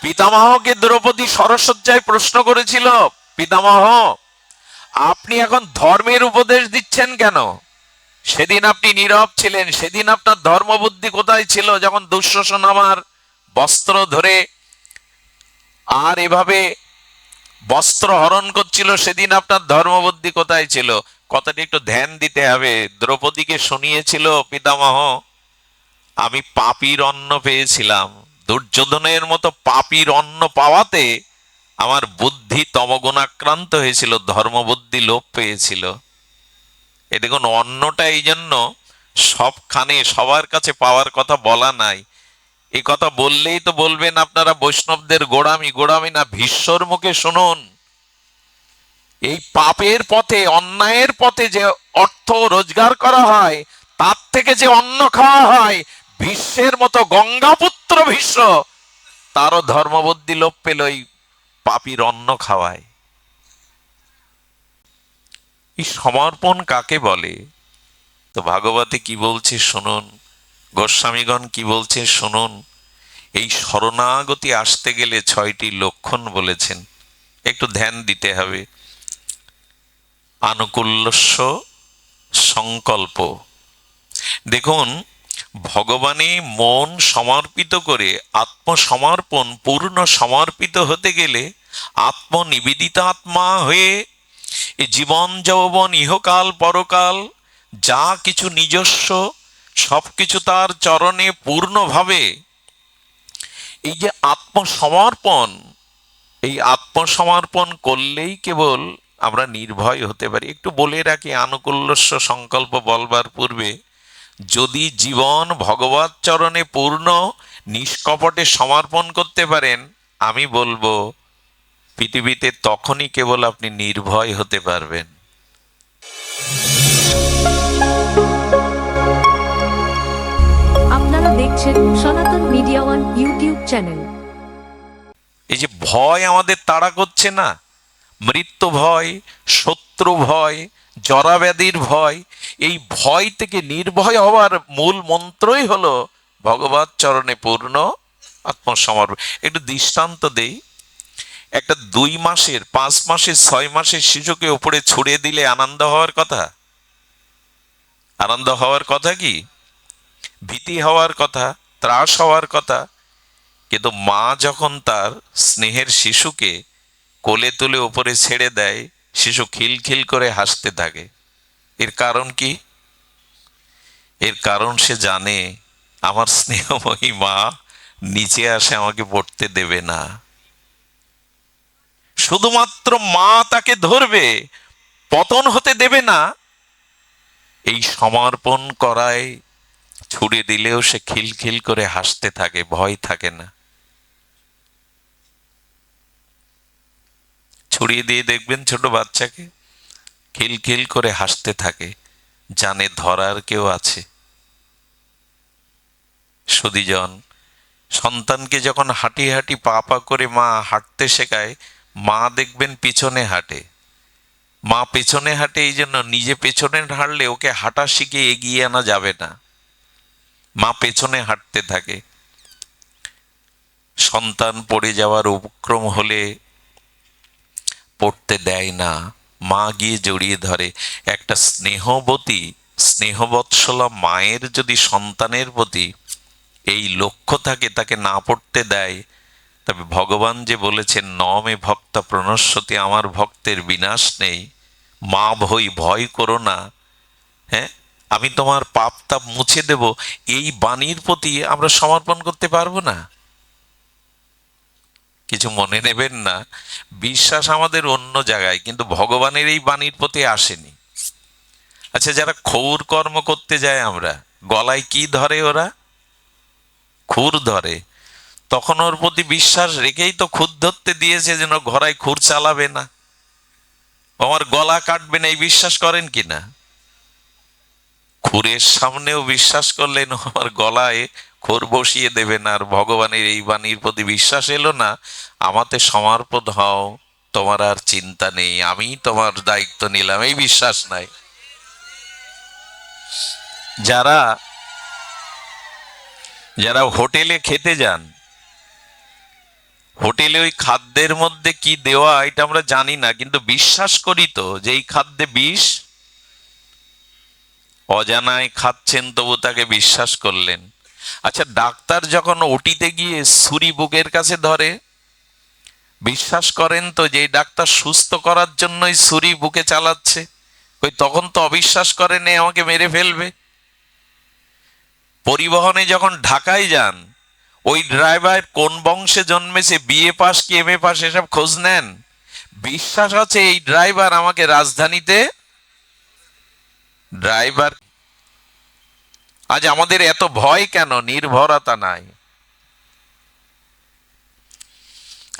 পিতামহকে দ্রৌপদী সরসজ্জায় প্রশ্ন করেছিল, পিতামহ আপনি এখন ধর্মের উপদেশ দিচ্ছেন কেন? সেদিন আপনি নীরব ছিলেন, সেদিন আপনার ধর্মবুদ্ধি কোথায় ছিল? যখন দুঃশাসন আমার বস্ত্র ধরে আর এভাবে বস্ত্র হরণ করছিল, সেদিন আপনার ধর্মবুদ্ধি কোথায় ছিল? কথাটি একটু ধ্যান দিতে হবে। দ্রৌপদীকে শুনিয়েছিল পিতামহ, আমি পাপীর অন্ন পেয়েছিলাম, দুর্যোধনের মতো পাপীর অন্ন পাওয়াতে আমার বুদ্ধি তমগুণাক্রান্ত হয়েছিল, ধর্মবুদ্ধি লোপ পেয়েছিল। এ দেখুন, অন্নটা এই জন্য সবখানে সবার কাছে পাওয়ার কথা বলা নাই। এই কথা বললেই তো বলবেন আপনারা বৈষ্ণবদের গোড়ামি। গোড়ামি না, ভীষ্মর মুখে শুনুন। এই পাপের পথে, অন্যায়ের পথে যে অর্থ রোজগার করা হয়, তার থেকে যে অন্ন খাওয়া হয়, ভীষ্মের মতো গঙ্গাপুত্র ভীষ্ম, তারও ধর্মবুদ্ধি লোপ পেল এই পাপীর অন্ন খাওয়ায়। এই সমর্পণ কাকে বলে? তো ভাগবতে কি বলছে শুনুন, গোস্বামীগণ কি বলছে শুনুন। এই শরণাগতি আসতে গেলে 6টি লক্ষণ বলেছেন, একটু ধ্যান দিতে হবে। আনুকূল্যস্য সংকল্প। দেখুন, ভগবানে মন সমর্পিত করে আত্মসমর্পণ, পূর্ণ সমর্পিত হতে গেলে আত্মনিবেদিত আত্মা হয়ে এই জীবন যৌবন ইহকাল পরকাল যা কিছু নিজস্ব সবকিছু তার চরণে পূর্ণভাবে, এই যে আত্মসমর্পণ, এই আত্মসমর্পণ করলেই কেবল আমরা নির্ভয় হতে পারি। একটু বলে রাখি, আনুকূল্যস্য সংকল্প বলবার পূর্বে, যদি জীবন ভগবৎ চরণে পূর্ণ নিষ্কপটে সমর্পণ করতে পারেন, আমি বলবো পৃথিবীতে তখনই কেবল আপনি নির্ভয় হতে পারবেন। আপনারা দেখছেন সনাতন মিডিয়া ওয়ান ইউটিউব চ্যানেল। এই যে ভয় আমাদের তাড়া করছে না, মৃত্যু ভয়, শত্রু ভয়, জরাব্যাধির ভয়, এই ভয় থেকে নির্ভয় হওয়ার মূল মন্ত্রই হলো ভগবৎ চরণে পূর্ণ আত্মসমর্পণ। একটু দৃষ্টান্ত দেই। একটা 2 মাসের, 5 মাসের, 6 মাসের শিশুকে উপরে ছুড়ে দিলে আনন্দ হওয়ার কথা? আনন্দ হওয়ার কথা কি? ভীতি হওয়ার কথা, ত্রাস হওয়ার কথা। কিন্তু মা যখন তার স্নেহের শিশুকে কোলে তুলে উপরে ছেড়ে দেয়, শিশু খিলখিল করে হাসতে থাকে। এর কারণ কি? এর কারণ সে জানে আমার স্নেহময়ী মা নিচে আসে আমাকে পড়তে দেবে না। শুধুমাত্র মা তাকে ধরবে, পতন হতে দেবে না। এই সমর্পণ করায় ছুড়ে দিলেও সে খিলখিল করে হাসতে থাকে, ভয় থাকে না। ছড়িয়ে দিয়ে দেখবেন ছোট বাচ্চাকে, খিলখিল করে হাসতে থাকে, জানে ধরার কেউ আছে। সুধীজন, সন্তানকে যখন হাঁটি হাঁটি পা পা করে মা হাঁটতে শেখায়, মা দেখবেন পিছনে হাঁটে। মা পেছনে হাঁটে এই জন্য, নিজে পেছনে হাঁটলে ওকে হাঁটা শিখে এগিয়ে আনা যাবে না। মা পেছনে হাঁটতে থাকে। সন্তান পড়ে যাওয়ার উপক্রম হলে পড়তে দেয় না, মা গিয়ে জড়িয়ে ধরে। একটা স্নেহবতী, স্নেহবৎসলা মায়ের যদি সন্তানের প্রতি এই লক্ষ্য থাকে, তাকে না পড়তে দেয়, তবে ভগবান যে বলেছেন ন মে ভক্তা প্রণশ্যতি, আমার ভক্তের বিনাশ নেই, মা ভয় করো না, হ্যাঁ আমি তোমার পাপ তাপ মুছে দেব, এই বাণীর প্রতি আমরা সমর্পণ করতে পারবো না? কিছু মনে নেবেন না, বিশ্বাস আমাদের অন্য জায়গায়, কিন্তু ভগবানের এই বাণীর প্রতি আসেনি। আচ্ছা, যারা ক্ষৌর কর্ম করতে যায়, আমরা গলায় কি ধরে? ওরা খুর ধরে। তখন ওর প্রতি বিশ্বাস রেখেই তো খুর ধরতে দিয়েছে, যেন ঘোড়ায় খুর চালাবে না, আমার গলা কাটবে না, এই বিশ্বাস করেন কি না? খুরের সামনেও বিশ্বাস করলেন আমার গলায় খোর বসিয়ে দেবে না। আর ভগবানের এই বাণীর প্রতি বিশ্বাস এলো না, আমাতে সমর্পণ হও, তোমার আর চিন্তা নেই, আমি তোমার দায়িত্ব নিলাম, এই বিশ্বাস নাই। যারা যারা হোটেলে খেতে যান, হোটেলে ওই খাদ্যের মধ্যে কি দেওয়া এটা আমরা জানি না, কিন্তু বিশ্বাস করি তো যে এই খাদ্যে বিষ। অজানায় খাচ্ছেন তবু তাকে বিশ্বাস করলেন। আচ্ছা, ডাক্তার যখন ওটিতে গিয়ে ছুরি বুকের কাছে ধরে, বিশ্বাস করেন তো যে এই ডাক্তার সুস্থ করার জন্যই ছুরি বুকে চালাচ্ছে? ওই তখন তো অবিশ্বাস করেন এ আমাকে মেরে ফেলবে। পরিবহনে যখন ঢাকায় যান, ওই ড্রাইভার কোন বংশে জন্মেছে, বিএ পাস কি এমএ পাস, এসব খোঁজ নেন। বিশ্বাস আছে এই ড্রাইভার আমাকে রাজধানীতে ড্রাইভার। আজ আমাদের এত ভয় কেন? নির্ভরতা নাই।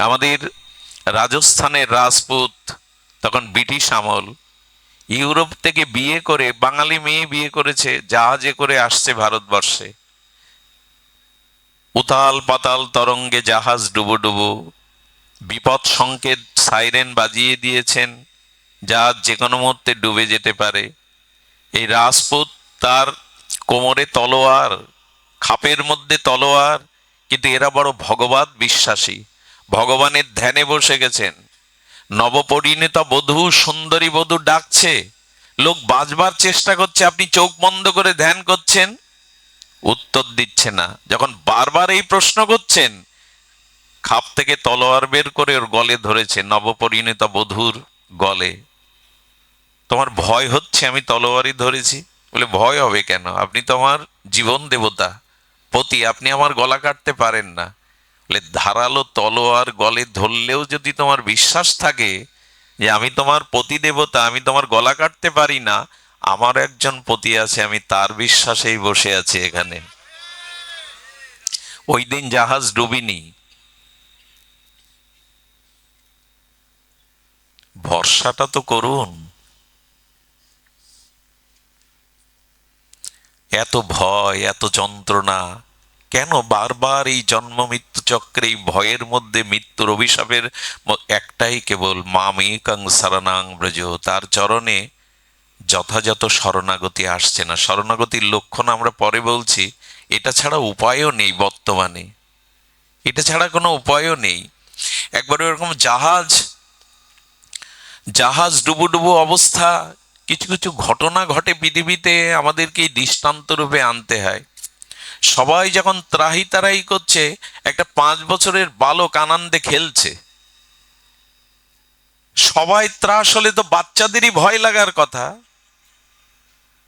আমাদের রাজস্থানের রাজপুত, তখন ব্রিটিশ আমল, ইউরোপ থেকে বিয়ে করে, বাঙালি মেয়ে বিয়ে করেছে, জাহাজে করে আসছে ভারতবর্ষে। উতাল পাতাল তরঙ্গে জাহাজ ডুবো ডুবো, বিপদ সংকেত সাইরেন বাজিয়ে দিয়েছেন, জাহাজ যে কোনো মুহূর্তে ডুবে যেতে পারে। এই রাজপুত, তার কোমরে তলোয়ার, খাপের মধ্যে তলোয়ার, কিন্তু এরা বড় ভগবত বিশ্বাসী, ভগবানের ধ্যানে বসে গেছেন। নবপরিণীতা বধূ, সুন্দরী বধূ ডাকছে, লোক বাজবার চেষ্টা করছে, আপনি চোখ বন্ধ করে ধ্যান করছেন, উত্তর দিচ্ছে না। যখন বারবার এই প্রশ্ন করছেন, খাপ থেকে তলোয়ার বের করে ওর গলে ধরেছে, নবপরিণীতা বধূর গলে। তোমার ভয় হচ্ছে আমি তলোয়ারই ধরেছি? বলে ভয় হবে কেন, আপনি তো আমার জীবন দেবতা, পতি, আপনি আমার গলা কাটতে পারেন না। বলে ধারালো তলোয়ার গলে ধরলেও যদি তোমার বিশ্বাস থাকে যে আমি তোমার পতি দেবতা, আমি তোমার গলা কাটতে পারি না, আমার একজন পতি আছে, আমি তার বিশ্বাসেই বসে আছি এখানে। ওই দিন জাহাজ ডুবিনি। ভরসাটা তো করুন। এত ভয়, এত যন্ত্রণা কেন? বারবার এই জন্ম মৃত্যু চক্রে, এই ভয়ের মধ্যে, মৃত্যুর অভিশাপের একটাই কেবল, মামেকং শরণাং ব্রজ, তার চরণে যথাযথ শরণাগতি আসছে না। শরণাগতির লক্ষণ আমরা পরে বলছি। এটা ছাড়া উপায়ও নেই বর্তমানে, এটা ছাড়া কোনো উপায়ও নেই। একবার এরকম জাহাজ জাহাজ ডুবু ডুবু অবস্থা, কিছু কিছু ঘটনা ঘটে পৃথিবীতে, আমাদেরকে দৃষ্টান্ত রূপে আনতে হয়। সবাই যখন ত্রাহি তারাহি করছে, একটা 5 বছরের বালক আনন্দে খেলছে। সবাই ত্রাস হলে তো বাচ্চাদেরই ভয় লাগার কথা।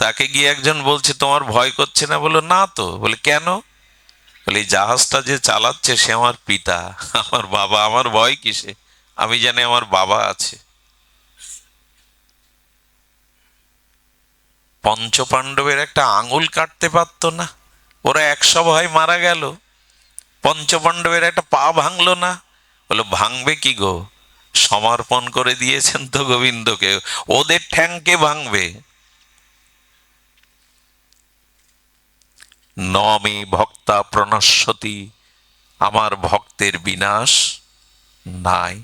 তাকে গিয়ে একজন বলছে তোমার ভয় করছে না? বলো না তো। বলে কেন? বলে এই জাহাজটা যে চালাচ্ছে সে আমার পিতা, আমার বাবা, আমার ভয় কিসে? আমি জানি আমার বাবা আছে। পঞ্চপাণ্ডবের একটা আঙুল কাটতে পারতো না? ওরা 100 ভাই মারা গেল, পঞ্চপাণ্ডবের একটা পা ভাঙলো না? বলো ভাঙবে কি গো, সমর্পণ করে দিয়েছেন তো গোবিন্দকে, ওদের ঠ্যাংকে ভাঙবে? নমে ভক্তা প্রণশ্যতি, আমার ভক্তের বিনাশ নাই।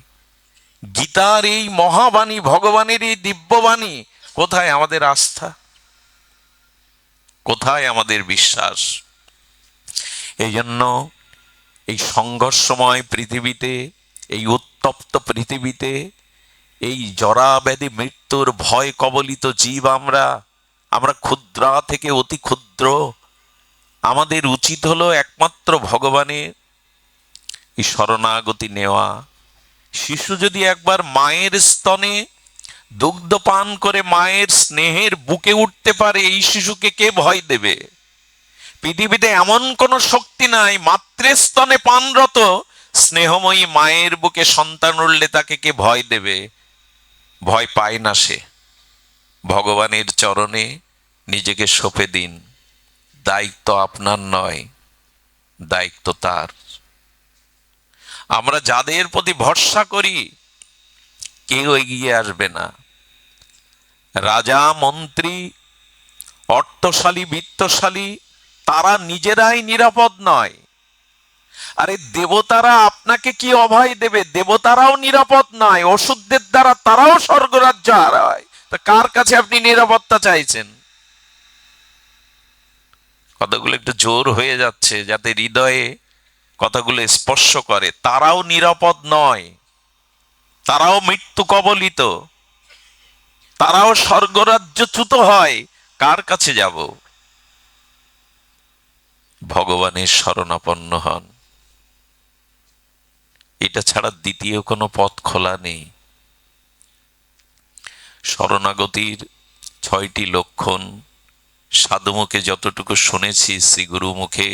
গীতার এই মহাবাণী, ভগবানের এই দিব্যবাণী, কোথায় আমাদের আস্থা, কোথায় আমাদের বিশ্বাস? এই জন্য এই সংঘর্ষময় পৃথিবীতে, এই উত্তপ্ত পৃথিবীতে, এই জরা ব্যাধি মৃত্যুর ভয় কবলিত জীব আমরা, আমরা ক্ষুদ্রা থেকে অতি ক্ষুদ্র। আমাদের উচিত হলো একমাত্র ভগবানের এই শরণাগতি নেওয়া। শিশু যদি একবার মায়ের স্তনে দুগ্ধ পান করে মায়ের স্নেহের বুকে উঠতে পারে, এই শিশুকে কে ভয় দেবে? পৃথিবীতে এমন কোন শক্তি নাই, মাতৃস্তনে পানরত স্নেহময়ী মায়ের বুকে সন্তান উঠলে তাকে কে ভয় দেবে? ভয় পায় না সে। ভগবানের চরণে নিজেকে সঁপে দিন। দায়িত্ব আপনার নয়, দায়িত্ব তার। আমরা যাদের প্রতি ভরসা করি কেউ এগিয়ে আসবে না। রাজা, মন্ত্রী, অর্থশালী, বিত্তশালী, তারা নিজেরাই নিরাপদ নয়। আরে দেবতারা আপনাকে কি অভয় দেবে? দেবতারাও নিরাপদ নয়, ওষুধদের দ্বারা তারাও স্বর্গরাজ্য হারায়। তা কার কাছে আপনি নিরাপত্তা চাইছেন? কথাগুলো একটু জোর হয়ে যাচ্ছে, যাতে হৃদয়ে কথাগুলো স্পর্শ করে, তারাও নিরাপদ নয়, তারাও মৃত্যু কবলিত, তারাও স্বর্গরাজ্যচ্যুত হয়। কার কাছে যাব? ভগবানের শরণাপন্ন হন। এটা ছাড়া দ্বিতীয় কোনো পথ খোলা নেই। শরণাগতির 6টি লক্ষণ সাধুমুখে যতটুকু শুনেছি, শ্রীগুরু মুখে,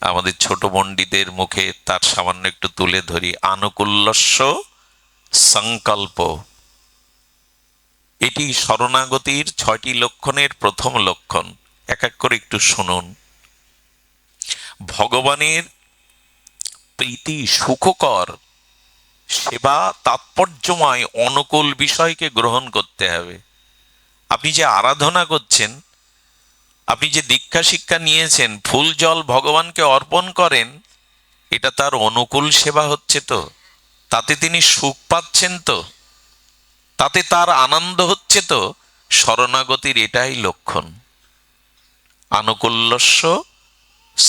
আমাদের ছোট পণ্ডিতের মুখে তার সামান্য একটু তুলে ধরি। আনুকূল্যস্য সংকল্প, এটি শরণাগতির 6টি লক্ষণের প্রথম লক্ষণ। এক এক করে একটু শুনুন। ভগবানের প্রীতি সুখকর সেবা তাৎপর্যময় অনুকূল বিষয়কে গ্রহণ করতে হবে। আপনি যে আরাধনা করছেন, আপনি যে দীক্ষা শিক্ষা নিয়েছেন, ফুল জল ভগবানকে অর্পণ করেন, এটা তার অনুকূল সেবা হচ্ছে তো? তাতে তিনি সুখ পাচ্ছেন তো? তাতে তার আনন্দ হচ্ছে তো? শরণাগতির এটাই লক্ষণ। আনুকূল্যস্য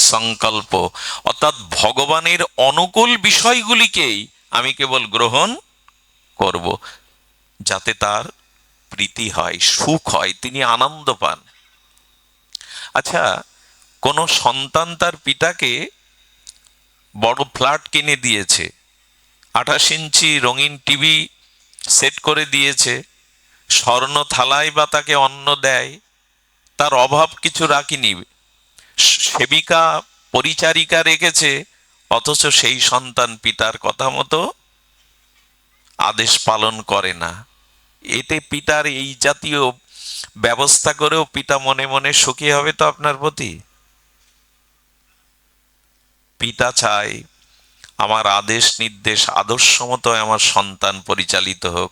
সংকল্প, অর্থাৎ ভগবানের অনুকূল বিষয়গুলিকেই আমি কেবল গ্রহণ করব, যাতে তার প্রীতি হয়, সুখ হয়, তিনি আনন্দ পান। আচ্ছা, কোন সন্তান তার পিতাকে বড় ফ্ল্যাট কিনে দিয়েছে, 28 ইঞ্চি রঙিন টিভি সেট করে দিয়েছে, স্বর্ণ থালায় বা তাকে অন্ন দেয়, তার অভাব কিছু রাখিনি, সেবিকা পরিচারিকা রেখেছে, অথচ সেই সন্তান পিতার কথা মতো আদেশ পালন করে না। এতে পিতার এই জাতীয় ব্যবস্থা করেও পিতা মনে মনে সুখী হবে তো আপনার প্রতি? পিতা চায় আমার আদেশ নির্দেশ আদর্শ মতো আমার সন্তান পরিচালিত হোক।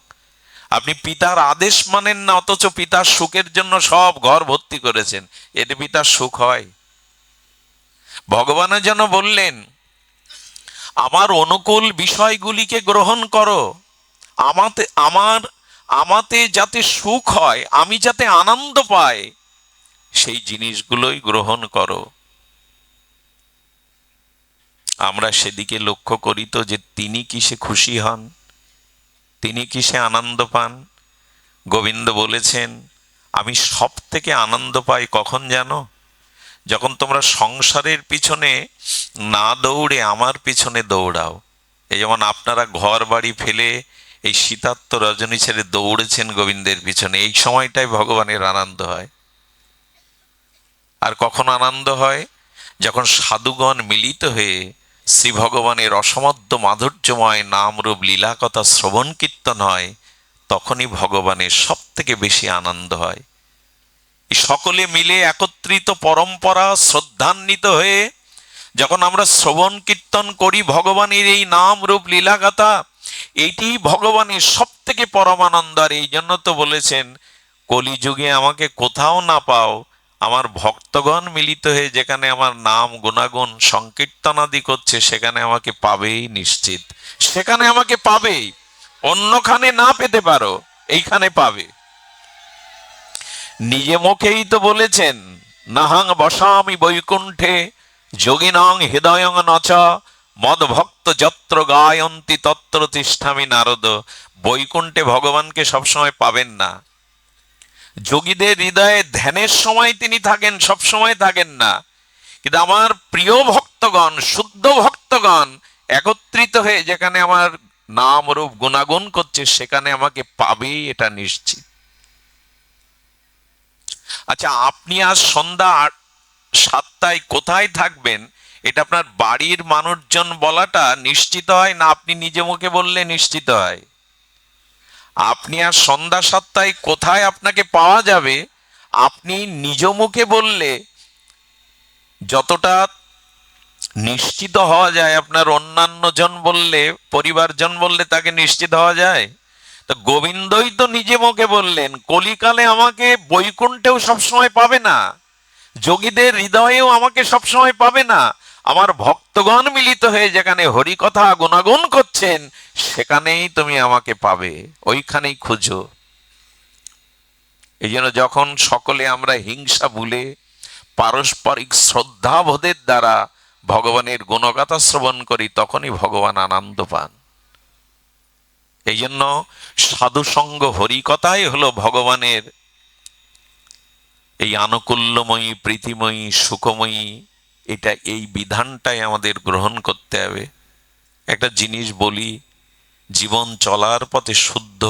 আপনি পিতার আদেশ মানেন না, অথচ পিতার সুখের জন্য সব ঘর ভর্তি করেছেন, এতে পিতার সুখ হয়? ভগবানের জন্য বললেন, আমার অনুকূল বিষয়গুলিকে গ্রহণ করো, আমাতে যাতে সুখ হয়, আমি যাতে আনন্দ পাই, সেই জিনিসগুলোই গ্রহণ করো। আমরা সেদিকে লক্ষ্য করি তো যে তিনি কিসে খুশি হন, তিনি কিসে আনন্দ পান? গোবিন্দ বলেছেন, আমি সব থেকে আনন্দ পাই কখন জানো? যখন তোমরা সংসারের পিছনে না দৌড়ে আমার পিছনে দৌড়াও। এই যেমন আপনারা ঘর বাড়ি ফেলে এই শীতার্ত রজনী ছেড়ে দৌড়েছেন গোবিন্দের পিছনে, এই সময়টাই ভগবানের আনন্দ হয়। আর কখন আনন্দ হয়? যখন সাধুগণ মিলিত হয়ে শ্রী ভগবানের অসমাদ্য মাধুর্যময় নাম রূপ লীলা কথা শ্রবণ কীর্তন হয়, তখনই ভগবানের সব থেকে বেশি আনন্দ হয়। সকলে মিলে একত্রিত পরম্পরা শ্রদ্ধান্বিত হয়ে যখন আমরা শ্রবণ কীর্তন করি ভগবানের এই নাম রূপ লীলা কথা, এইটি ভগবানের সব থেকে পরমানন্দ। আর এই জন্য তো বলেছেন, কলিযুগে আমাকে কোথাও না পাও, আমার ভক্তগণ মিলিত হয়ে যেখানে আমার নাম গুণাগুণ সংকীর্তনাদি করছে, সেখানে আমাকে পাবেই নিশ্চিত, সেখানে আমাকে পাবেই। অন্যখানে না পেতে পারো, এইখানে পাবে। নিজে মুখেই তো বলেছেন, নাহাং বসামি বৈকুণ্ঠে যোগিনং হৃদয়ং নচ মদ ভক্ত যত্র গায়ন্তি তত্র তিষ্ঠামি নারদ। বৈকুণ্ঠে ভগবানকে সবসময় পাবেন না, যোগীদের হৃদয়ে ধ্যানের সময় তিনি থাকেন, সব সময় থাকেন না। কিন্তু আমার প্রিয় ভক্তগণ, শুদ্ধ ভক্তগণ একত্রিত হয়ে যেখানে আমার নাম রূপ গুণাগুণ করছে, সেখানে আমাকে পাবেই, এটা নিশ্চিত। আচ্ছা, আপনি আজ সন্ধ্যা 7টায় কোথায় থাকবেন, এটা আপনার বাড়ির মানুষজন বলাটা নিশ্চিত হয় না আপনি নিজে মুখে বললে নিশ্চিত হয়? আপনি আর সন্ধ্যা 7টায় কোথায় আপনাকে পাওয়া যাবে, আপনি নিজ মুখে বললে যতটা নিশ্চিত হওয়া যায়, আপনার অন্যান্য জন বললে, পরিবারজন বললে তাকে নিশ্চিত হওয়া যায়? তো গোবিন্দই তো নিজে মুখে বললেন, কলিকালে আমাকে বৈকুণ্ঠেও সবসময় পাবে না, যোগীদের হৃদয়েও আমাকে সবসময় পাবে না, আমার ভক্তগণ মিলিত হয়ে যেখানে হরি কথা গুণাগুণ করছেন, সেখানেই তুমি আমাকে পাবে, ওইখানেই খুঁজো। এই জন্য যখন সকলে আমরা হিংসা ভুলে পারস্পরিক শ্রদ্ধাবোধের দ্বারা ভগবানের গুণগাথা শ্রবণ করি, তখনই ভগবান আনন্দ পান। এই জন্য সাধুসঙ্গ হরিকথাই হলো ভগবানের এই আনুকূল্যময়ী, প্রীতিময়ী, সুখময়ী, এই বিধানটাই আমাদের গ্রহণ করতে হবে। একটা জিনিস বলি, জীবন চলার পথে শুদ্ধ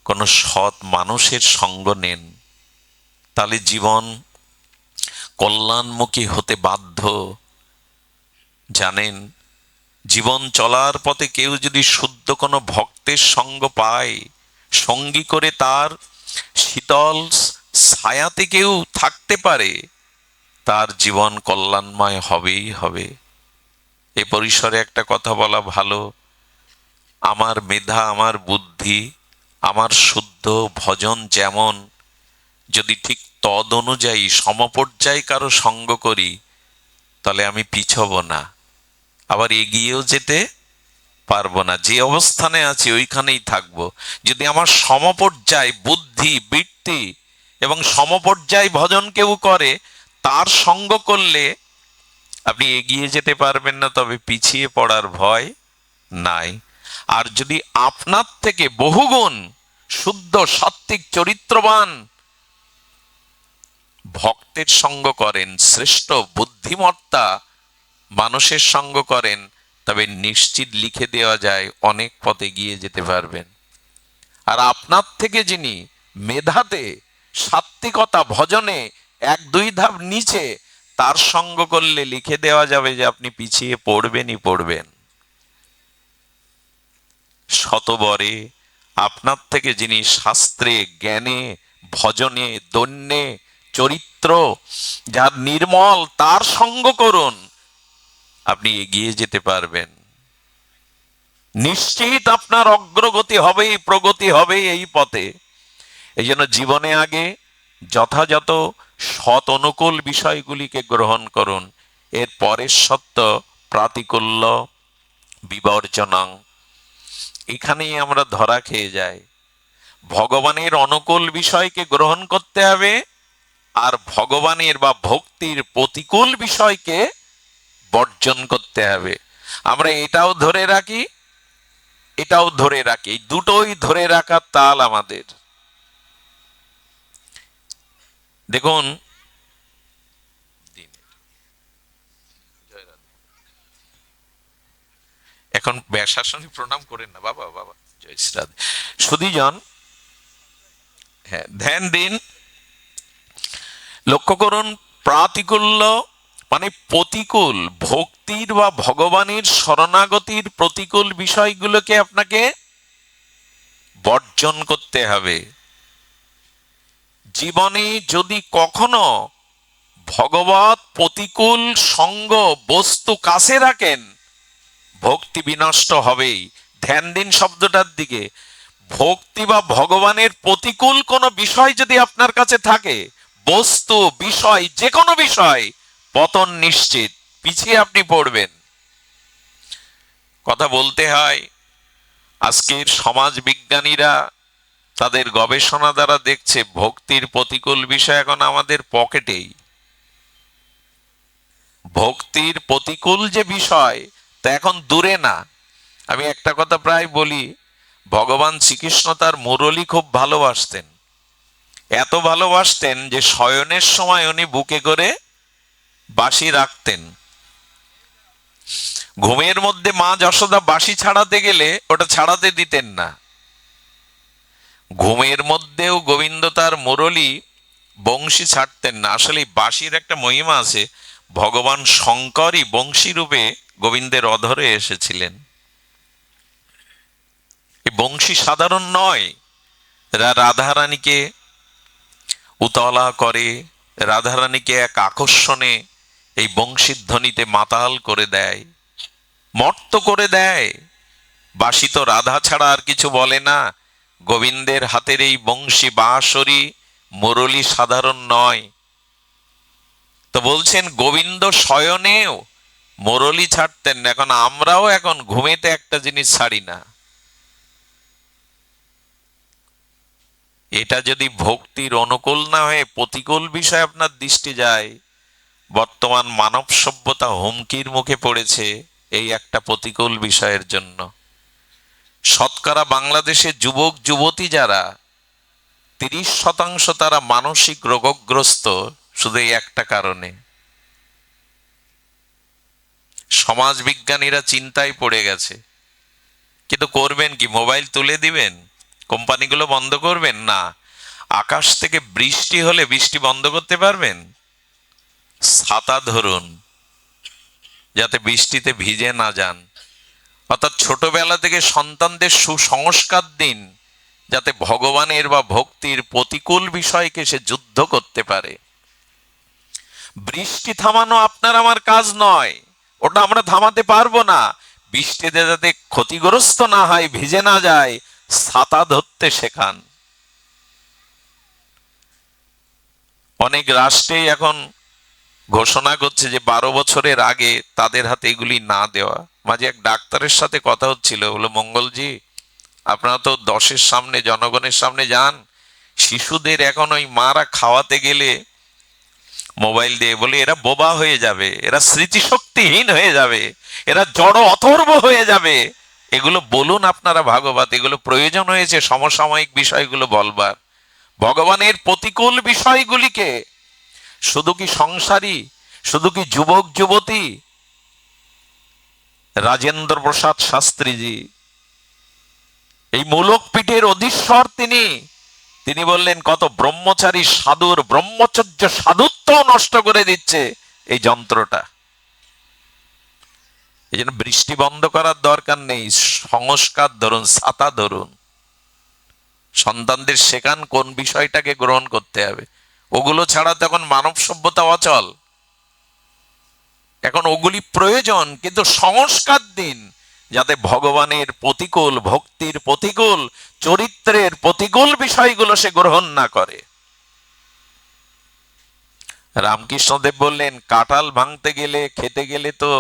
কোনো সৎ মানুষের সঙ্গ নেন, তাহলে জীবন কল্যাণমুখী হতে বাধ্য। জানেন, জীবন চলার পথে কেউ যদি শুদ্ধ কোনো ভক্তের সঙ্গ পায়, সঙ্গী করে তার শীতল ছায়াতে কেউ থাকতে পারে, তার জীবন কল্যাণময় হবেই হবে। এ পরিসরে একটা কথা বলা ভালো, আমার মেধা, আমার বুদ্ধি, আমার শুদ্ধ ভজন যেমন, যদি ঠিক তদ অনুযায়ী সমপর্যায় কারো সঙ্গ করি, তাহলে আমি পিছব না, আবার এগিয়েও যেতে পারবো না। যে অবস্থানে আছি ওইখানেই থাকবো। যদি আমার সমপর্যায় বুদ্ধি, বৃত্তি এবং সমপর্যায় ভজন কেউ করে, তার সঙ্গ করলে আপনি এগিয়ে যেতে পারবেন না, তবে পিছিয়ে পড়ার ভয় নাই। আর যদি আপনার থেকে বহুগুণ শুদ্ধ, সাত্ত্বিক, চরিত্রবান ভক্তের সঙ্গ করেন, শ্রেষ্ঠ বুদ্ধিমত্তা মানুষের সঙ্গ করেন, তবে নিশ্চিত লিখে দেওয়া যায় অনেক পথে গিয়ে যেতে পারবেন। আর আপনার থেকে যিনি মেধাতে, সাত্ত্বিকতা, ভজনে এক দুই ধাপ নিচে, তার সঙ্গ করলে লিখে দেওয়া যাবে যে আপনি পিছিয়ে পড়বেনই পড়বেন। শতবরে আপনার থেকে যিনি শাস্ত্রে, জ্ঞানে, ভজনে, দন্যে, চরিত্র যার নির্মল, তার সঙ্গ করুন, আপনি এগিয়ে যেতে পারবেন। নিশ্চিত আপনার অগ্রগতি হবেই, প্রগতি হবেই এই পথে। এই জন্য জীবনে আগে যথাযথ সৎ অনুকূল বিষয়গুলিকে গ্রহণ করুন, এর পরের সত্য প্রাতিকূল্য বিবর্জনং। এখানেই আমরা ধরা খেয়ে যাই। ভগবানের অনুকূল বিষয়কে গ্রহণ করতে হবে, আর ভগবানের বা ভক্তির প্রতিকূল বিষয়কে বর্জন করতে হবে। আমরা এটাও ধরে রাখি, এটাও ধরে রাখি, দুটোই ধরে রাখার তাল আমাদের। দেখুন, এখন ব্যাসাসনে প্রণাম করেন না বাবা, বাবা জয় শ্রী সুধীজন। হ্যাঁ, ধ্যান দিন, লক্ষ্য করুন, প্রাতিকূল্য মানে প্রতিকূল, ভক্তির বা ভগবানের শরণাগতির প্রতিকূল বিষয়গুলোকে আপনাকে বর্জন করতে হবে। জীবনে যদি কখনো ভগবত প্রতিকূল সঙ্গ বস্তু কাছে রাখেন, ভক্তি বিনষ্ট হবেই। ধ্যান দিন শব্দটার দিকে। ভক্তি বা ভগবানের প্রতিকূল কোনো বিষয় যদি আপনার কাছে থাকে, বস্তু, বিষয়, যে কোনো বিষয়, পতন নিশ্চিত, পিছিয়ে আপনি পড়বেন। কথা বলতে হয়, আজকের সমাজ বিজ্ঞানীরা তাদের গবেষণা দ্বারা দেখছে ভক্তির প্রতিকূল বিষয় এখন আমাদের পকেটেই। ভক্তির প্রতিকূল যে বিষয়, তা এখন দূরে না। আমি একটা কথা প্রায় বলি, ভগবান শ্রীকৃষ্ণ তার মুরলী খুব ভালোবাসতেন। এত ভালোবাসতেন যে শয়নের সময় উনি বুকে করে বাঁশি রাখতেন। ঘুমের মধ্যে মা যশোদা বাঁশি ছাড়াতে গেলে ওটা ছাড়াতে দিতেন না। ঘুমের মধ্যেও গোবিন্দ তার মুরলী বংশী ছাড়তেন না। আসলে বাঁশির একটা মহিমা আছে, ভগবান শঙ্করই বংশী রূপে গোবিন্দের অধরে এসেছিলেন। এই বংশী সাধারণ নয়, রাধারানীকে উতলা করে, রাধারানীকে এক আকর্ষণে এই বংশীর ধ্বনিতে মাতাল করে দেয়, মর্ত করে দেয়। বাঁশি তো রাধা ছাড়া আর কিছু বলে না। গোবিন্দের হাতের এই বংশী, বাঁশরি, মুরলী সাধারণ নয়। তো বলছেন গোবিন্দ শয়নেও মুরলী ছাড়তেন না। এখন আমরাও এখন ঘুমেতে একটা জিনিস ছাড়ি না। এটা যদি ভক্তির অনুকূল না হয়ে প্রতিকূল বিষয় আপনার দৃষ্টি যায়, বর্তমান মানব সভ্যতা হুমকির মুখে পড়েছে এই একটা প্রতিকূল বিষয়ের জন্য। শতকরা বাংলাদেশে যুবক যুবতী যারা 30% তারা মানসিক রোগগ্রস্ত, শুধু এই একটা কারণে। সমাজ বিজ্ঞানীরা চিন্তায় পড়ে গেছে, কিন্তু করবেন কি? মোবাইল তুলে দিবেন? কোম্পানিগুলো বন্ধ করবেন? না। আকাশ থেকে বৃষ্টি হলে বৃষ্টি বন্ধ করতে পারবেন? ছাতা ধরুন, যাতে বৃষ্টিতে ভিজে না যান। অর্থাৎ ছোটবেলা থেকে সন্তানদের সুসংস্কার দিন, যাতে ভগবানের বা ভক্তির প্রতিকূল বিষয়কে সে যুদ্ধ করতে পারে। বৃষ্টি থামানো আপনার আমার কাজ নয়, ওটা আমরা থামাতে পারবো না। বৃষ্টিতে যাতে ক্ষতিগ্রস্ত না হয়, ভিজে না যায়, ছাতা ধরতে শেখান। অনেক রাষ্ট্রেই এখন ঘোষণা করছে যে 12 বছরের আগে তাদের হাতে এগুলি না দেওয়া। মাঝে এক ডাক্তারের সাথে কথা হচ্ছিল, বলে মঙ্গলজি আপনারা তো 10-এর সামনে, জনগণের সামনে যান, শিশুদের এখন ওই মারা খাওয়াতে গেলে মোবাইল দিয়ে, বলে এরা বোবা হয়ে যাবে, এরা স্মৃতিশক্তিহীন হয়ে যাবে, এরা জড় অথর্ব হয়ে যাবে। এগুলো বলুন আপনারা ভাগবত, এগুলো প্রয়োজন হয়েছে সমসাময়িক বিষয়গুলো বলবার। ভগবানের প্রতিকূল বিষয়গুলিকে শুধু কি সংসারী, শুধু কি যুবক যুবতী? রাজেন্দ্র প্রসাদ শাস্ত্রীজি, এই মূলক পীঠের অধীশ্বর, তিনি বললেন কত ব্রহ্মচারী সাধুর ব্রহ্মচর্য সাধুত্ব নষ্ট করে দিচ্ছে এই যন্ত্রটা। এই জন্য বৃষ্টি বন্ধ করার দরকার নেই, সংস্কার ধরুন, ছাতা ধরুন, সন্তানদের শেখান কোন বিষয়টাকে গ্রহণ করতে হবে। ওগুলো ছাড়া তো এখন মানব সভ্যতা অচল। এখন ওগুলি প্রয়োজন, কিন্তু সংস্কার দিন, যাতে ভগবানের প্রতিকূল, ভক্তির প্রতিকূল, চরিত্রের প্রতিকূল বিষয়গুলো সে গ্রহণ না করে। রামকৃষ্ণদেব বললেন কাঁঠাল ভাঙতে গেলে, খেতে গেলে তো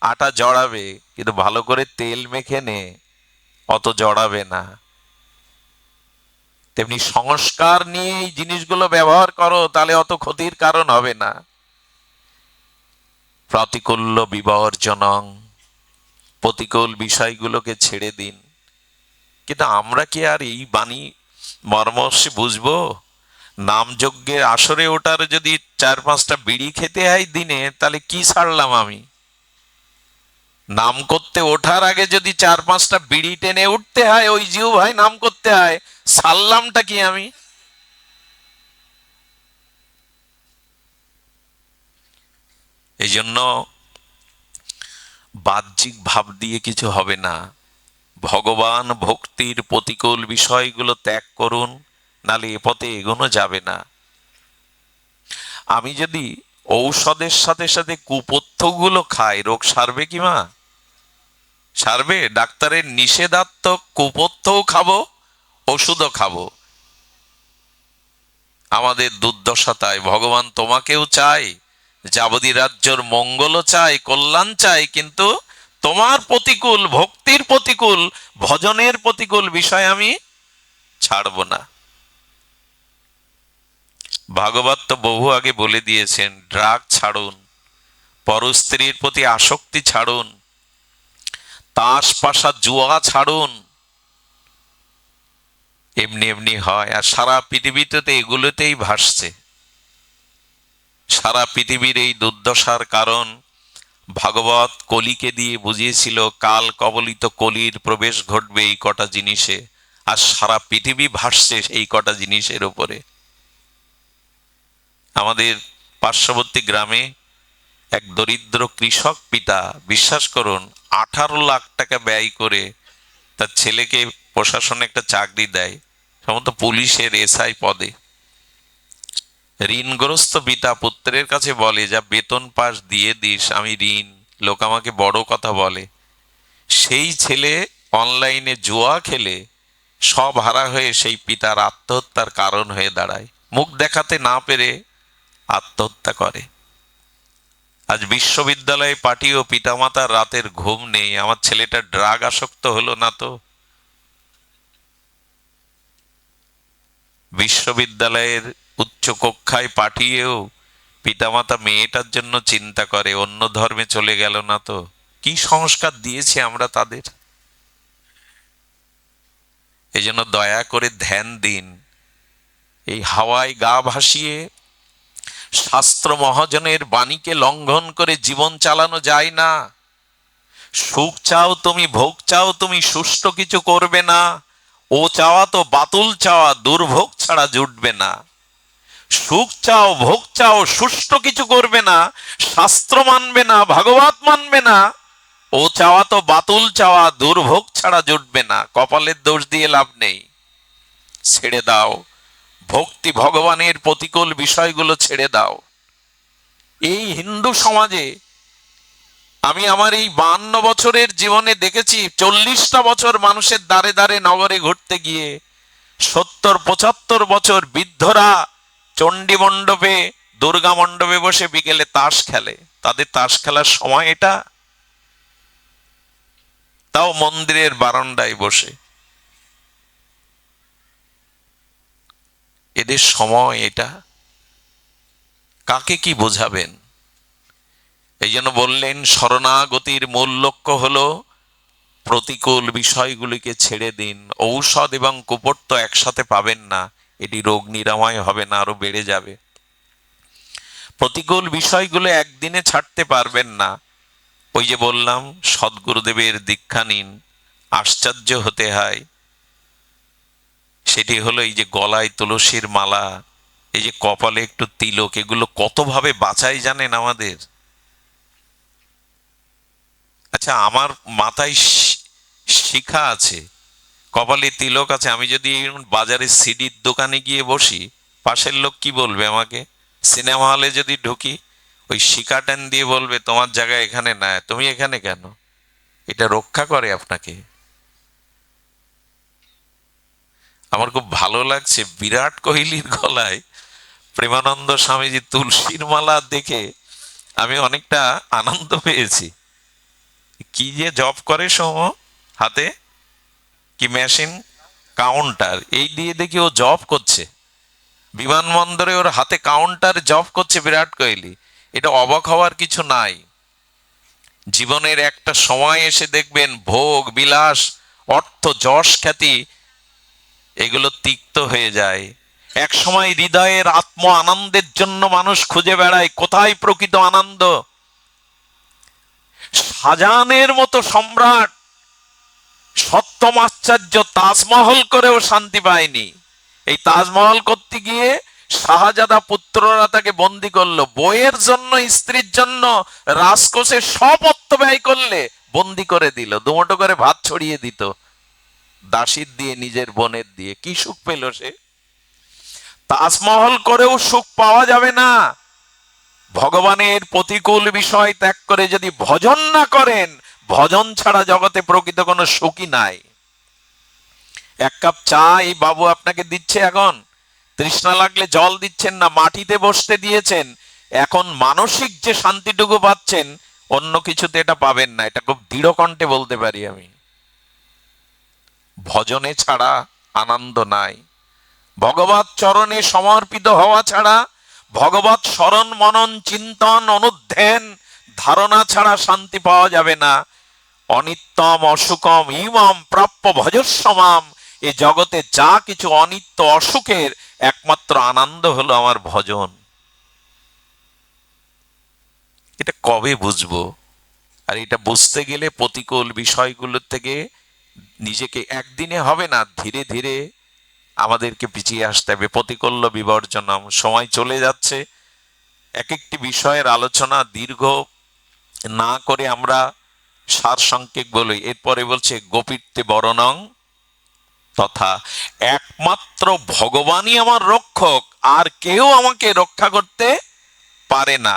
আটা জড়াবে, কিন্তু ভালো করে তেল মেখে নে, অত জড়াবে না। তেমনি সংস্কার নিয়ে এই জিনিসগুলো ব্যবহার করো, তাহলে অত ক্ষতির কারণ হবে না। প্রতিকূল্য বিবর্জনং, প্রতিকূল বিষয়গুলোকে ছেড়ে দিন। কিন্তু আমরা কি আর এই বাণী মর্মর্ষে বুঝবো? নামযজ্ঞের আসরে ওঠার যদি 4-5টা বিড়ি খেতে হয় দিনে, তাহলে কি ছাড়লাম আমি? নাম করতে ওঠার আগে যদি 4-5টা বিড়ি টেনে উঠতে হয়, ওই জিউ ভাই নাম করতে হয়, ছাড়লামটা কি আমি? এই জন্য বাহ্যিক ভাব দিয়ে কিছু হবে না। ভগবান ভক্তির প্রতিকূল বিষয়গুলো ত্যাগ করুন, নালে এ পথে এগোনো যাবে না। আমি যদি ঔষধের সাথে সাথে কুপথ্যগুলো খাই, রোগ সারবে কি মা? সারবে? ডাক্তারের নিষেধাত্মক কুপথ্যও খাবো, ওষুধও খাবো। আমাদের দুর্দশা তাই। ভগবান তোমাকেও চাই, যাবতীয় রাজ্যর মঙ্গলও চাই, কল্যাণ চাই, কিন্তু তোমার প্রতিকূল, ভক্তির প্রতিকূল, ভজনের প্রতিকূল বিষয় আমি ছাড়ব না। ভাগবত তো বহু আগে বলে দিয়েছেন, ড্রাগ ছাড়ুন, পরস্ত্রীর প্রতি আসক্তি ছাড়ুন, তাস পাশা জুয়া ছাড়ুন। এমনি এমনি হয়। আর সারা পৃথিবীতে তো এগুলোতেই ভাসছে। সারা পৃথিবীর এই দুর্দশার কারণ ভাগবত কলিকে দিয়ে বুঝিয়েছিল, কাল কবলিত কলির প্রবেশ ঘটবে এই কটা জিনিসে। আর সারা পৃথিবী ভাসছে এই কটা জিনিসের উপরে। আমাদের পার্শ্ববর্তী গ্রামে এক দরিদ্র কৃষক পিতা, বিশ্বাস করুন, 18 লাখ টাকা ব্যয় করে তার ছেলেকে প্রশাসনে একটা চাকরি দেয়, সম্ভবত পুলিশের এসআই পদে। ঋণগ্রস্ত পিতা পুত্রের কাছে বলে, যা বেতন পাস দিয়ে দিস, আমি ঋণ, লোক আমাকে বড় কথা বলে। সেই ছেলে অনলাইনে জুয়া খেলে সব হারা হয়ে সেই পিতার আত্মহত্যার কারণ হয়ে দাঁড়ায়। মুখ দেখাতে না পেরে আত্মহত্যা করে। আজ বিশ্ববিদ্যালয়ে পাঠিয়েও পিতামাতার রাতের ঘুম নেই, আমার ছেলেটা ড্রাগ আসক্ত হলো না তো। বিশ্ববিদ্যালয়ের উচ্চ কক্ষায় পাঠিয়েও পিতামাতা মেয়েটার জন্য চিন্তা করে, অন্য ধর্মে চলে গেল না তো। কি সংস্কার দিয়েছি আমরা তাদের। এই জন্য দয়া করে ধ্যান দিন। এই হাওয়ায় গা ভাসিয়ে শাস্ত্র মহাজনের বাণীকে লঙ্ঘন করে জীবন চালানো যায় না। সুখ চাও তুমি, ভোগ চাও তুমি, সুষ্ঠু কিছু করবে না। ও চাওয়া তো বাতুল চাওয়া, দুর্ভোগ ছাড়া জুটবে না। সুখ চাও, ভোগ চাও, সুষ্ঠু কিছু করবে না, শাস্ত্র মানবে না, ভাগবত মানবে না। ও চাওয়া তো বাতুল চাওয়া, দুর্ভোগ ছাড়া জুটবে না। কপালের দোষ দিয়ে লাভ নেই, ছেড়ে দাও। ভক্তি ভগবানের প্রতিকূল বিষয়গুলো ছেড়ে দাও। এই হিন্দু সমাজে আমি আমার এই 52 বছরের জীবনে দেখেছি 40টা বছর মানুষের দ্বারে দ্বারে নগরে ঘুরতে গিয়ে 70-75 বছর বৃদ্ধরা চণ্ডী মণ্ডপে, দুর্গা মণ্ডপে বসে বিকেলে তাস খেলে। তাদের তাস খেলার সময় এটা? তাও মন্দিরের বারান্দায় বসে। এদের সময় এটা? কাকে কি বোঝাবেন? এই জন্য বললেন শরণাগতির মূল লক্ষ্য হলো প্রতিকূল বিষয়গুলিকে ছেড়ে দিন। ঔষধ এবং কুপোট তো একসাথে পাবেন না, এটি রোগ নিরাময় হবে না, আরো বেড়ে যাবে। প্রতিকূল বিষয়গুলো একদিনে ছাড়তে পারবেন না। ওই যে বললাম, সদ্গুরুদেবের দীক্ষা নিন, আশ্চর্য হতে হয়। সেটি হলো এই যে গলায় তুলসীর মালা, এই যে কপালে একটু তিলক, এগুলো কতভাবে বাঁচাই জানেন আমাদের। আচ্ছা, আমার মাথায় শিখা আছে, কপালে তিলক আছে, আমি যদি বাজারে সিডির দোকানে গিয়ে বসি, পাশের লোক কি বলবে আমাকে? সিনেমা হলে যদি ঢুকি, ওই শিখা টেন দিয়ে বলবে তোমার জায়গা এখানে না, তুমি এখানে কেন? এটা রক্ষা করে আপনাকে। আমার খুব ভালো লাগছে বিরাট কোহলির গলায় প্রেমানন্দ স্বামীজি তুলসীর মালা দেখে আমি অনেকটা আনন্দ পেয়েছি। কি যে জব করে সৌম হাতে, কি মেশিন, কাউন্টার, এই দিয়ে দেখি ও জব করছে বিমানবন্দরে, ওর হাতে কাউন্টার জব করছে বিরাট কোহলি। এটা অবাক হওয়ার কিছু নাই। জীবনের একটা সময় এসে দেখবেন ভোগ বিলাস, অর্থ, যশ, খ্যাতি এগুলো তিক্ত হয়ে যায়। এক সময় হৃদয়ের আত্ম আনন্দের জন্য মানুষ খুঁজে বেড়ায় কোথায় প্রকৃত আনন্দ। শাহজাহানের মতো সম্রাট সপ্তম আশ্চর্য তাজমহল করেও শান্তি পায়নি। এই তাজমহল করতে গিয়ে শাহজাদা পুত্ররা তাকে বন্দি করলো। বইয়ের জন্য, স্ত্রীর জন্য রাজকোষে সব অর্থ ব্যয় করলে বন্দি করে দিল, দুমুঠো করে ভাত ছড়িয়ে দিত দাসীর দিয়ে, নিজের বোনের দিয়ে। কি সুখ পেল সে? তাজমহল করেও সুখ পাওয়া যাবে না। ভগবানের প্রতিকূল বিষয় ত্যাগ করে যদি ভজন না করেন, ভজন ছাড়া জগতে প্রকৃত কোনো সুখই নাই। এক কাপ চা এই বাবু আপনাকে দিচ্ছে, এখন তৃষ্ণা লাগলে জল দিচ্ছেন না, মাটিতে বসতে দিয়েছেন। এখন মানসিক যে শান্তিটুকু পাচ্ছেন, অন্য কিছুতে এটা পাবেন না। এটা খুব দৃঢ় কণ্ঠে বলতে পারি আমি। ভজনে ছাড়া আনন্দ নাই। ভগবত চরণে সমর্পিত হওয়া ছাড়া, ভগবত স্মরণ মনন চিন্তন অনুধ্যান ধারণা ছাড়া শান্তি পাওয়া যাবে না। অনিত্যম অসুখম ইমম প্রাপ্য ভজস্বমাম। এ জগতে যা কিছু অনিত্য অসুখের একমাত্র আনন্দ হলো আমার ভজন। এটা কবে বুঝবো? আর এটা বুঝতে গেলে প্রতিকূল বিষয়গুলোর থেকে নিজেকে, একদিনে হবে না, ধীরে ধীরে আমাদেরকে পিছিয়ে আসতে হবে। প্রতিকূল্য বিবর্জনম। সময় চলে যাচ্ছে, এক একটি বিষয়ের আলোচনা দীর্ঘ না করে আমরা সারসংক্ষেপ বলি। এরপরে বলছে গোপীত্বে বরণং তথা, একমাত্র ভগবানই আমার রক্ষক, আর কেউ আমাকে রক্ষা করতে পারে না।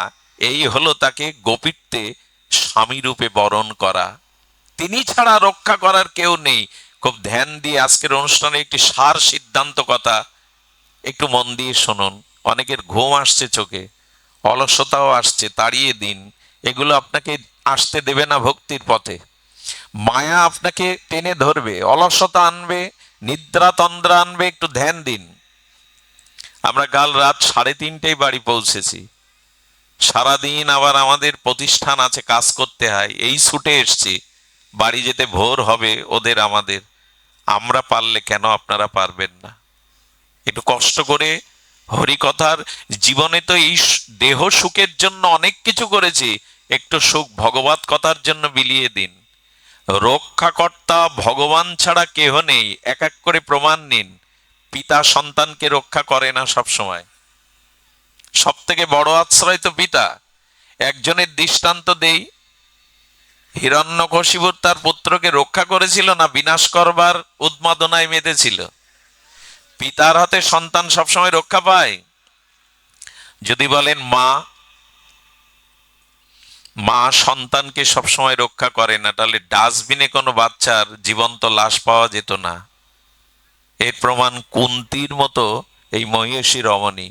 এই হলো তাকে গোপীত্বে স্বামী রূপে বরণ করা। তিনি ছাড়া রক্ষা করার কেউ নেই। খুব ধ্যান দিয়ে আজকের অনুষ্ঠানে একটি সার সিদ্ধান্ত কথা একটু মন দিয়ে শুনুন। অনেকের ঘুম আসছে চোখে, অলসতাও আসছে, তাড়িয়ে দিন। এগুলো আপনাকে আসতে দেবে না ভক্তির পথে। মায়া আপনাকে টেনে ধরবে, অলসতা আনবে, নিদ্রা তন্দ্রা আনবে। একটু ধ্যান দিন। আমরা কাল রাত 3:30টায় বাড়ি পৌঁছেছি। সারাদিন আবার আমাদের প্রতিষ্ঠান আছে, কাজ করতে হয়, এই ছুটে এসছি, বাড়ি যেতে ভোর হবে ওদের আমাদের। আমরা পারলে কেন আপনারা পারবেন না? একটু কষ্ট করে হরিকথার, জীবনে তো এই দেহ সুখের জন্য অনেক কিছু করেছি, একটু সুখ ভগবত কথার জন্য বিলিয়ে দিন। রক্ষাকর্তা ভগবান ছাড়া কেহ নেই, এক এক করে প্রমাণ নিন। পিতা সন্তানকে রক্ষা করে না সব সময়, সব থেকে বড় আশ্রয় তো পিতা। একজনের দৃষ্টান্ত দেই, হিরণ্যকশিপুর তার পুত্রকে রক্ষা করেছিল না বিনাশ করবার উন্মাদনায় মেতেছিল? পিতার হাতে সন্তান সবসময় রক্ষা পায়। যদি বলেন মা, মা সন্তানকে সবসময় রক্ষা করে না, তাহলে ডাস্টবিনে কোনো বাচ্চার জীবন্ত লাশ পাওয়া যেত না। এর প্রমাণ কুন্তির মতো এই মহিষী রমণী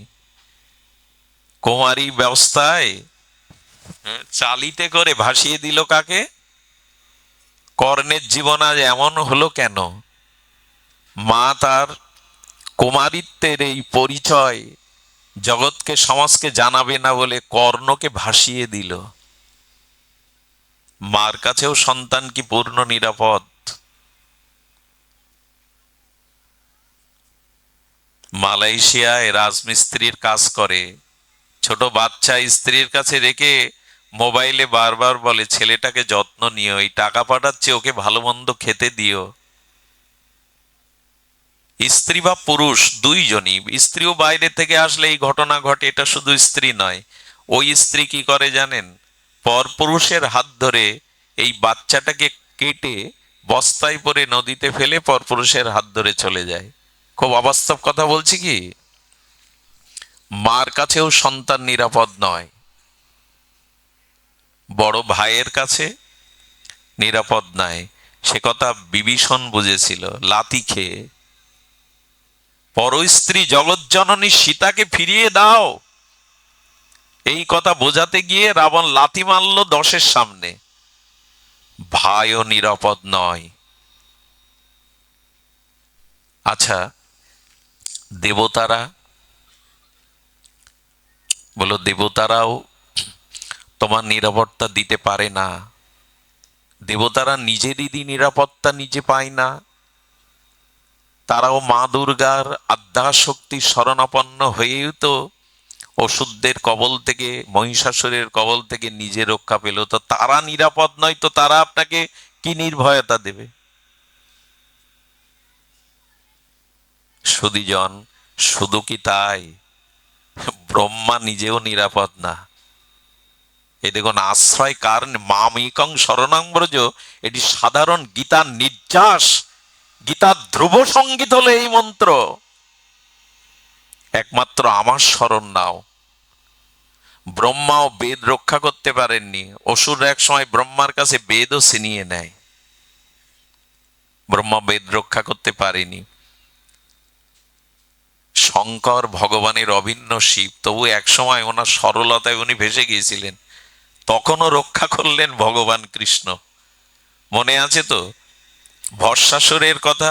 কুমারী ব্যবস্থায় চালিতে করে ভাসিয়ে দিল কাকে? কর্ণের জীবন আজ এমন হলো কেন? মা তার কুমারিত্বের এই পরিচয় জগৎকে সমাজকে জানাবে না বলে কর্ণকে ভাসিয়ে দিল। মার কাছেও সন্তান কি পূর্ণ নিরাপদ? মালয়েশিয়ায় রাজমিস্ত্রির কাজ করে, ছোট বাচ্চা স্ত্রীর কাছে রেখে মোবাইলে বারবার বলে ছেলেটাকে যত্ন নিও, এই টাকা পাঠাচ্ছে, ওকে ভালো মন্দ খেতে দিও। স্ত্রী বা পুরুষ দুইজনই, স্ত্রীও বাইরে থেকে আসলে এই ঘটনা ঘটে, এটা শুধু স্ত্রী নয়। ওই স্ত্রী কি করে জানেন? পরপুরুষের হাত ধরে এই বাচ্চাটাকে কেটে বস্তায় পরে নদীতে ফেলে পরপুরুষের হাত ধরে চলে যায়। খুব অবাস্তব কথা বলছি কি? মার কাছেও সন্তান নিরাপদ নয়, বড় ভাইয়ের কাছে নিরাপদ নয়। সে কথা বিভীষণ বুঝেছিল লাথি খেয়ে। পর স্ত্রী জগৎজননী সীতাকে ফিরিয়ে দাও, এই কথা বোঝাতে গিয়ে রাবণ লাথি মারল 10-এর সামনে। ভাইও নিরাপদ নয়। আচ্ছা, দেবতারা, বলো দেবতারাও তোমার নিরাপত্তা দিতে পারে না? দেবতারা নিজেরই নিরাপত্তা নিজে পায় না। তারাও মা দুর্গার আদ্যাশক্তি শরণাপন্ন হয়েও তো অসুরদের কবল থেকে, মহিষাসুরের কবল থেকে নিজে রক্ষা পেল। তো তারা নিরাপদ নয় তো তারা আপনাকে কি নির্ভয়তা দেবে? সুধীজন, শুধু কি তাই? ব্রহ্মা নিজেও নিরাপদ না। এ দেখুন, আশ্রয় কার? মামিকং শরণং ব্রজ, এটি সাধারণ গীতার নির্যাস, গীতার ধ্রুব সঙ্গীত হলো এই মন্ত্র। একমাত্র আমার শরণ নাও। ব্রহ্মাও বেদ রক্ষা করতে পারেননি, অসুররা এক সময় ব্রহ্মার কাছে বেদও ছিনিয়ে নেয়। ব্রহ্মা বেদ রক্ষা করতে পারেনি। শঙ্কর ভগবানের অভিন্ন শিব, তবু এক সময় ওনার সরলতায় উনি ভেসে গিয়েছিলেন, তখনও রক্ষা করলেন ভগবান কৃষ্ণ। মনে আছে তো ভস্মাসুরের কথা?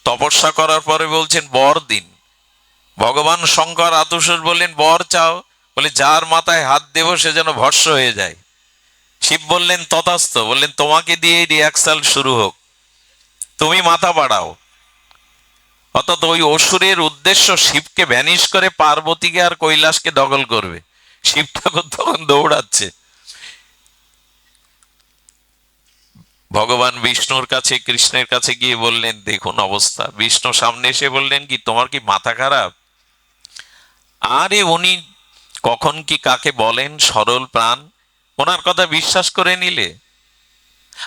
তপস্যা করার পরে বলছেন বর দিন। ভগবান শঙ্কর আতুসুর বললেন বর চাও, বলে যার মাথায় হাত দেব সে যেন ভস্ম হয়ে যায়। শিব বললেন তথাস্থ, বললেন তোমাকে দিয়ে রিহার্সাল শুরু হোক, তুমি মাথা বাড়াও। অর্থাৎ ওই অসুরের উদ্দেশ্য শিবকে ভ্যানিশ করে পার্বতীকে আর কৈলাসকে দখল করবে। শিব ঠাকুর তখন দৌড়াচ্ছে। ভগবান বিষ্ণুর কাছে, কৃষ্ণের কাছে গিয়ে বললেন দেখুন অবস্থা। বিষ্ণু সামনে এসে বললেন কি তোমার কি মাথা খারাপ? আরে উনি কখন কি কাকে বলেন, সরল প্রাণ, ওনার কথা বিশ্বাস করে নিলে?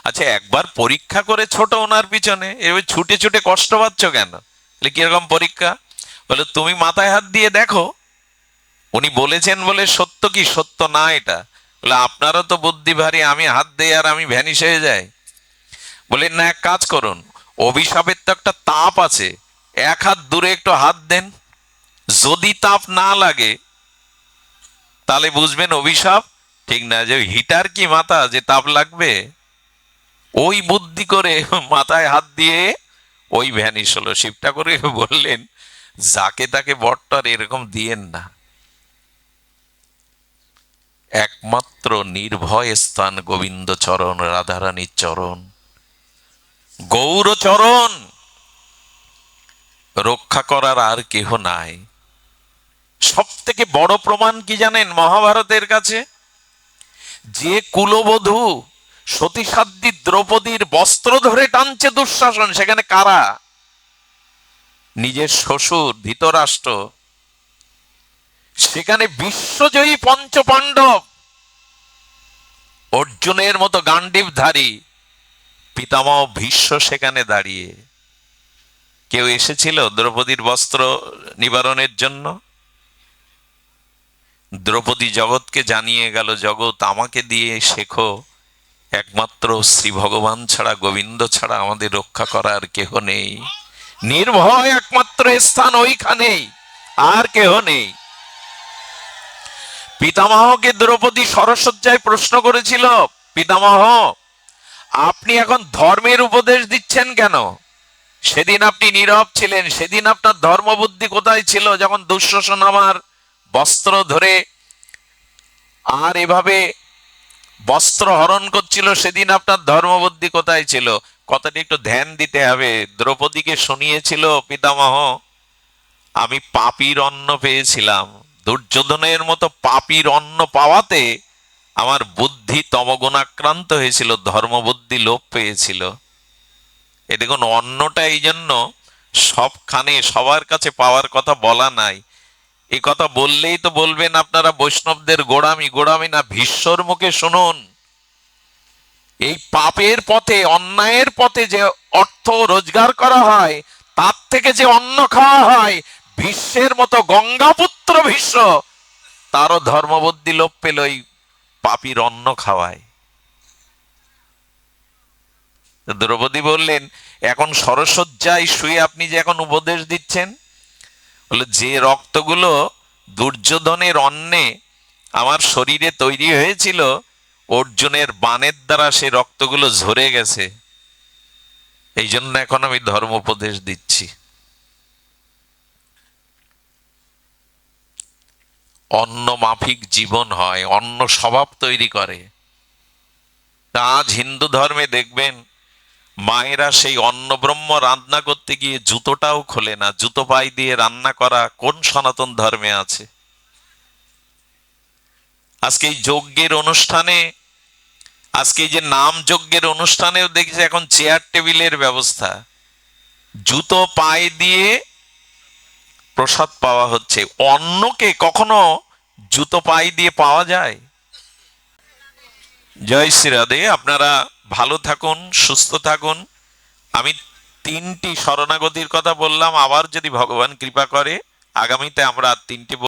আচ্ছা, একবার পরীক্ষা করে ছোট ওনার পিছনে, এবার ছুটে ছুটে কষ্ট পাচ্ছ কেন? কিরকম পরীক্ষা? বলে তুমি মাথায় হাত দিয়ে দেখো, উনি বলেছেন বলে সত্য কি সত্য না এটা? বলে আপনারও তো বুদ্ধি ভারী, আমি হাত দেই আর আমি ভ্যানিশ হয়ে যাই। বলেন না, এক কাজ করুন, অভিশাপের তো একটা তাপ আছে, এক হাত দূরে একটু হাত দেন, যদি তাপ না লাগে তাহলে বুঝবেন অভিশাপ ঠিক না। যে হিটার কি মাথা যে তাপ লাগবে? ওই বুদ্ধি করে মাথায় হাত দিয়ে ওই ভ্যানিশ হলো। শিব ঠাকুর বললেন যাকে তাকে বরটার এরকম দিয়েন না। একমাত্র নির্ভয় স্থান গোবিন্দ চরণ, রাধারানীর চরণ, গৌর চরণ। রক্ষা করার আর কেহ নাই। সব থেকে বড় প্রমাণ কি জানেন মহাভারতের কাছে? যে কুলবধূ সতীসাধ্বী দ্রৌপদীর বস্ত্র ধরে টানছে দুঃশাসন, সেখানে কারা? নিজের শ্বশুর ধৃতরাষ্ট্র। সেখানে বিশ্বজয়ী পঞ্চপাণ্ডব, অর্জুনের মতো গান্ডীবধারী পিতামহ ভীষ্ম সেখানে দাঁড়িয়ে। কেউ এসেছিল দ্রৌপদীর বস্ত্র নিবারণের জন্য? দ্রৌপদী জগৎকে জানিয়ে গেল, জগৎ আমাকে দিয়ে শেখো, একমাত্র শ্রী ভগবান ছাড়া, গোবিন্দ ছাড়া আমাদের রক্ষা করার কেহ নেই। নির্ভয় একমাত্র স্থান ওইখানেই, আর কেহ নেই। পিতামহকে দ্রৌপদী সরসজ্জায় প্রশ্ন করেছিল, পিতামহ আপনি এখন ধর্মের উপদেশ দিচ্ছেন কেন? সেদিন আপনি নীরব ছিলেন, সেদিন আপনার ধর্মবুদ্ধি কোথায় ছিল? যখন দুঃশাসন আমার বস্ত্র ধরে আর এভাবে বস্ত্র হরণ করছিল, সেদিন আপনার ধর্মবুদ্ধি কোথায় ছিল? কথাটি একটু ধ্যান দিতে হবে। দ্রৌপদীকে শুনিয়েছিল পিতামহ, আমি পাপীর অন্ন পেয়েছিলাম, দুর্যোধনের মতো পাপীর অন্ন পাওয়াতে আমার বুদ্ধি তমগুণাক্রান্ত হয়েছিল, ধর্মবুদ্ধি লোপ পেয়েছিল। এ দেখুন, অন্নটা এই জন্য সবখানে সবার কাছে পাওয়ার কথা বলা নাই। এই কথা বললেই তো বলবেন আপনারা বৈষ্ণবদের গোড়ামি। গোড়ামি না, ভীষ্মর মুখে শুনুন। এই পাপের পথে, অন্যায়ের পথে যে অর্থ রোজগার করা হয়, তার থেকে যে অন্ন খাওয়া হয়, ভীষ্মের মতো গঙ্গাপুত্র ভীষ্ম, তারও ধর্মবুদ্ধি লোপ পেল এই পাপীর অন্ন খাওয়ায়। দ্রৌপদী বললেন, এখন সরসজ্জায় শুয়ে আপনি যে এখন উপদেশ দিচ্ছেন, বলে যে রক্তগুলো দুর্যোধনের অন্নে আমার শরীরে তৈরি হয়েছিল, অর্জুনের বাণের দ্বারা সেই রক্তগুলো ঝরে গেছে, এই জন্য এখন আমি ধর্ম উপদেশ দিচ্ছি। অন্ন মাফিক জীবন হয়, অন্ন স্বভাব তৈরি করে। আজ হিন্দু ধর্মে দেখবেন মায়েরা সেই অন্ন ব্রহ্ম রান্না করতে গিয়ে জুতোটাও খোলে না। জুতো পায়ে দিয়ে রান্না করা কোন সনাতন ধর্মে আছে? আজকে এই যজ্ঞের অনুষ্ঠানে, আজকে এই যে নাম যজ্ঞের অনুষ্ঠানেও দেখছি এখন চেয়ার টেবিলের ব্যবস্থা। জুতো পায়ে দিয়ে প্রসাদ পাওয়া হচ্ছে। অন্নকে কখনো জুতো পায়ে দিয়ে পাওয়া যায়? জয় শ্রী রাধে। আপনারা ভালো থাকুন, সুস্থ থাকুন। আমি 3টি শরণাগতির কথা বললাম, আবার যদি ভগবান কৃপা করে আগামীতে আমরা 3টি